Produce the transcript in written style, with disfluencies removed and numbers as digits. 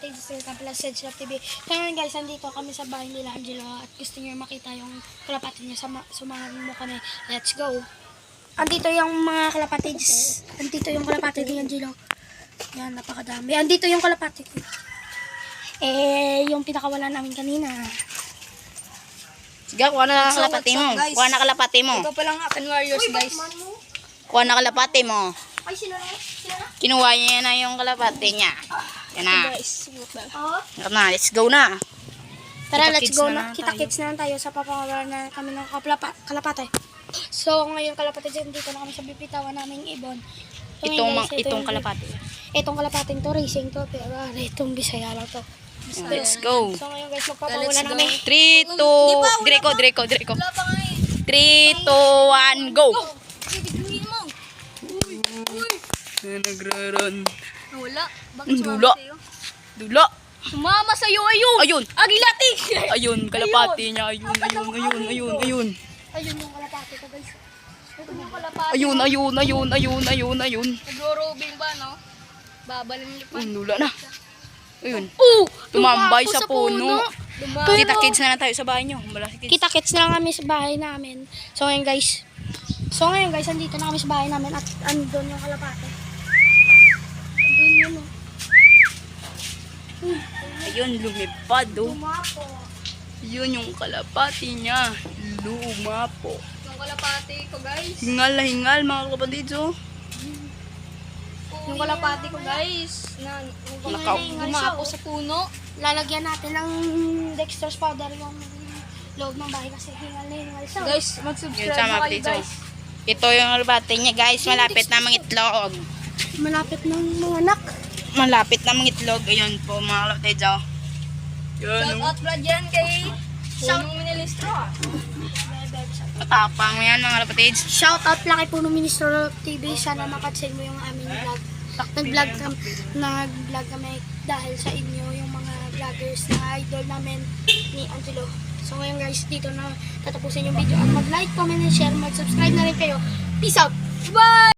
kalapatids, welcome pala sa Sedge Love TV. So ngayon guys, nandito kami sa bahay nila Angelo at gusto niyo makita yung kalapati niya. Sumahan mo kami. Let's go. Andito yung mga kalapatids. Andito yung kalapati ni Angelo. Yan, napakadami. Andito yung kalapati ko. Yung pinakawala namin kanina. Sige, kuha na kalapati mo. Kuha na kalapati mo. Ito palang Akan Warriors, guys. Kuha na kalapati mo. Ay, sila na? Sila na? Kinuha niya na yung kalapati niya. Yan na. Guys, Oo. Yan na, let's go na. Tara, let's Kita-kits go na na. lang Kita-kits na lang tayo sa papakawala na kami ng kalapate. So, ngayon kalapate dyan, dito na kami sa bipitawan naming ibon. So, ngayon, guys, Itong kalapati. Itong kalapating to, racing to, pero itong Bisaya lang to. Let's go. So, ngayon guys, magpapawala namin. 3, 2, Direko. 3, 2, 1, go. Nagraran. Wala. Bakit Dula. Dula. Sumama sa'yo, ayun! Ayun. Agilati! Ayun, kalapati niya. Ayun. Ayun yung kalapate ko guys. Ito yung kalapati. Ayun. Nagro-robing ba, no? Babalin niyo pa. Dula na. Ayun. Tumambay Tumambay sa puno. Lumaki. Kita-kits na lang tayo sa bahay niyo. Kita-kits na lang kami sa bahay namin. So ngayon guys, andito na kami sa bahay namin at andun yung kalapate. Andun yun oh. Ayun, lumipad oh. Tumapo. Yun yung kalapati niya. Lumapo. Yung kalapati ko, guys. Hingal na hingal mga kapatids oh. Yung kalapati ko, guys. Gumapo sa puno. Lalagyan natin ng dextrose powder yung loob ng bahay kasi hingal na hingal siya. Guys, Yun mag-subscribe sa mga na kayo, kapatids oh. guys. Ito yung kalapati niya guys. Malapit na mangitlog. Malapit ng mga anak. Malapit na mangitlog. Ayun po mga kapatids oh. Yun Shout oh. out pala dyan kay Punong Minilistro. Matapang yan mga kapatids. Shout out lang kay Puno Ministro TV. Sana mapansin mo yung aming vlog. Nag-vlog kami dahil sa inyo, yung mga vloggers na idol namin ni Angelo. So ngayon guys, dito na tatapusin yung video. At mag-like, comment, and share, mag-subscribe na rin kayo. Peace out! Bye!